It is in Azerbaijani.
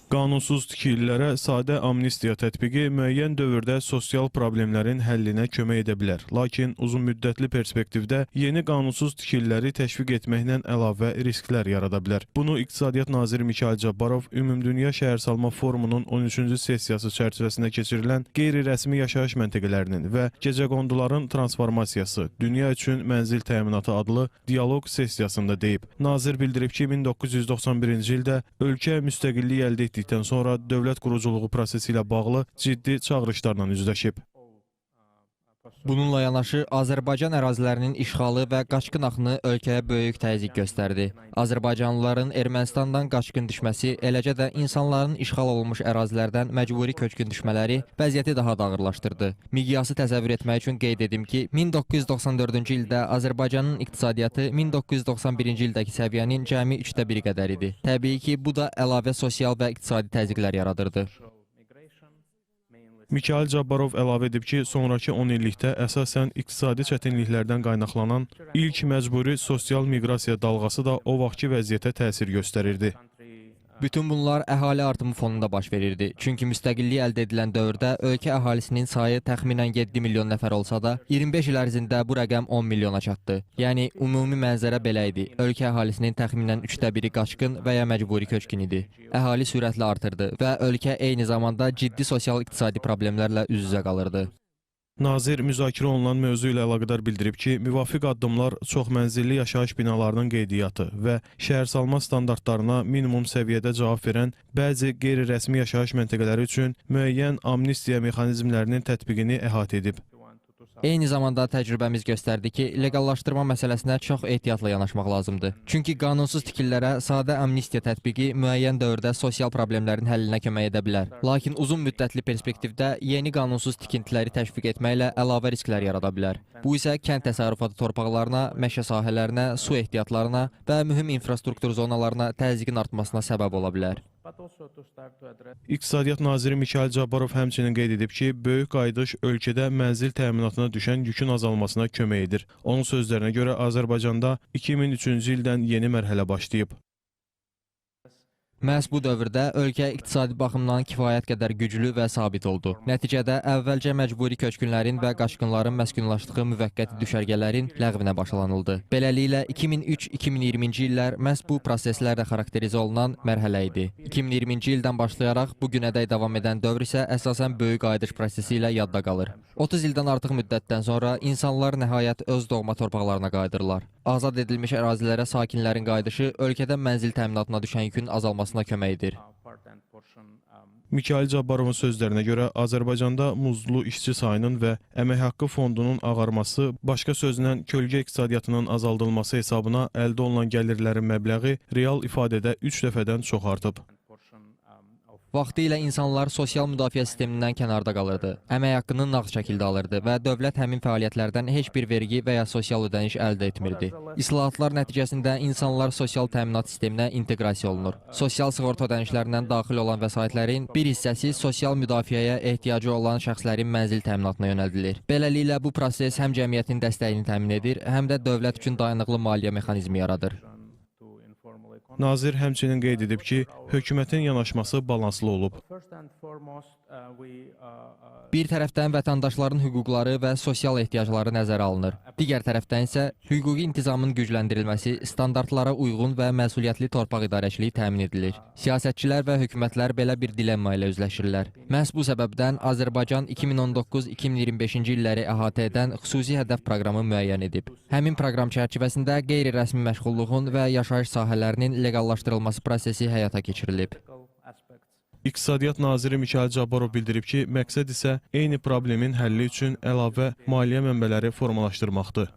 Qanunsuz tikililərə sadə amnistiya tətbiqi müəyyən dövrdə sosial problemlərin həllinə kömək edə bilər. Lakin uzunmüddətli perspektivdə yeni qanunsuz tikililəri təşviq etməklə əlavə risklər yarada bilər. Bunu İqtisadiyyat naziri Mikayıl Cabbarov Ümumdünya Şəhərsalma Forumunun 13-cü sessiyası çərçivəsində keçirilən qeyri-rəsmi yaşayış məntəqələrinin və gecəqonduların transformasiyası, dünya üçün mənzil təminatı adlı dialoq sessiyasında deyib. Nazir bildirib ki, 1991-ci ildə ölkə müstəqillik əldə etdikdən sonra dövlət quruculuğu prosesi ilə bağlı ciddi çağırışlarla üzləşib. Bununla yanaşı, Azərbaycan ərazilərinin işğalı və qaçqın axını ölkəyə böyük təzyiq göstərdi. Azərbaycanlıların Ermənistandan qaçqın düşməsi, eləcə də insanların işğal olunmuş ərazilərdən məcburi köçkün düşmələri vəziyyəti daha da ağırlaşdırdı. Miqyası təsəvvür etmək üçün qeyd edim ki, 1994-cü ildə Azərbaycanın iqtisadiyyatı 1991-ci ildəki səviyyənin cəmi 1/3 qədər idi. Təbii ki, bu da əlavə sosial və iqtisadi təzyiqlər yaradırdı. Mikayıl Cabbarov əlavə edib ki, sonraki 10 illikdə əsasən iqtisadi çətinliklərdən qaynaqlanan ilk məcburi sosial miqrasiya dalğası da o vaxtki vəziyyətə təsir göstərirdi. Bütün bunlar əhali artımı fonunda baş verirdi. Çünki müstəqillik əldə edilən dövrdə ölkə əhalisinin sayı təxminən 7 milyon nəfər olsa da, 25 il ərzində bu rəqəm 10 milyona çatdı. Yəni, ümumi mənzərə belə idi. Ölkə əhalisinin təxminən 1/3 qaçqın və ya məcburi köçkün idi. Əhali sürətlə artırdı və ölkə eyni zamanda ciddi sosial-iqtisadi problemlərlə üz-üzə qalırdı. Nazir müzakirə olunan mövzu ilə əlaqədar bildirib ki, müvafiq addımlar çoxmənzilli yaşayış binalarının qeydiyyatı və şəhərsalma standartlarına minimum səviyyədə cavab verən bəzi qeyri-rəsmi yaşayış məntəqələri üçün müəyyən amnistiya mexanizmlərinin tətbiqini əhatə edib. Eyni zamanda təcrübəmiz göstərdi ki, leqallaşdırma məsələsinə çox ehtiyatla yanaşmaq lazımdır. Çünki qanunsuz tikililərə sadə amnistiya tətbiqi müəyyən dövrdə sosial problemlərin həllinə kömək edə bilər. Lakin uzun müddətli perspektivdə yeni qanunsuz tikintiləri təşviq etməklə əlavə risklər yarada bilər. Bu isə kənd təsərrüfatı torpaqlarına, meşə sahələrinə, su ehtiyatlarına və mühüm infrastruktur zonalarına təzyiqin artmasına səbəb ola bilər. İqtisadiyyat naziri Mikayıl Cabbarov həmçinin qeyd edib ki, böyük qayıdış ölkədə mənzil təminatına düşən yükün azalmasına kömək edir. Onun sözlərinə görə Azərbaycanda 2003-cü ildən yeni mərhələ başlayıb. Məhz bu dövrdə ölkə iqtisadi baxımdan kifayət qədər güclü və sabit oldu. Nəticədə əvvəlcə məcburi köçkünlərin və qaçqınların məskunlaşdığı müvəqqəti düşərgələrin ləğvinə başlanıldı. Beləliklə 2003-2020-ci illər məhz bu proseslərlə xarakterizə olunan mərhələ idi. 2020-ci ildən başlayaraq bu günədək davam edən dövr isə əsasən böyük qayıdış prosesi ilə yadda qalır. 30 ildən artıq müddətdən sonra insanlar nəhayət öz doğma torpaqlarına qayıdırlar. Azad edilmiş ərazilərə sakinlərin qayıdışı ölkədə mənzil təminatına düşən yükün azalmasına kömək edir. Mikayıl Cabbarovun sözlərinə görə Azərbaycanda muzlu işçi sayının və əmək haqqı fondunun ağarması, başqa sözlə kölgə iqtisadiyyatının azaldılması hesabına əldə olunan gəlirlərin məbləği real ifadədə 3 dəfədən çox artıb. Vaxtilə insanlar sosial müdafiə sistemindən kənarda qalırdı. Əmək haqqını nağd şəkildə alırdı və dövlət həmin fəaliyyətlərdən heç bir vergi və ya sosial ödəniş əldə etmirdi. İslahatlar nəticəsində insanlar sosial təminat sisteminə inteqrasiya olunur. Sosial sığorta ödənişlərindən daxil olan vəsaitlərin bir hissəsi sosial müdafiəyə ehtiyacı olan şəxslərin mənzil təminatına yönəldilir. Beləliklə, bu proses həm cəmiyyətin dəstəyini təmin edir, həm də dövlət üçün dayanıqlı maliyyə mexanizmi yaradır. Nazir həmçinin qeyd edib ki, hökumətin yanaşması balanslı olub. Bir tərəfdən vətəndaşların hüquqları və sosial ehtiyacları nəzərə alınır. Digər tərəfdən isə hüquqi intizamın gücləndirilməsi, standartlara uyğun və məsuliyyətli torpaq idarəçiliyi təmin edilir. Siyasətçilər və hökumətlər belə bir dilemma ilə üzləşirlər. Məhz bu səbəbdən Azərbaycan 2019-2025-ci illəri əhatə edən xüsusi hədəf proqramı müəyyən edib. Həmin proqram çərçivəsində qeyri-rəsmi məşğulluğun və yaşayış sahələrinin leqallaşdırılması prosesi həyata keçirilib. İqtisadiyyat naziri Mikayıl Cabbarov bildirib ki, məqsəd isə eyni problemin həlli üçün əlavə maliyyə mənbələri formalaşdırmaqdır.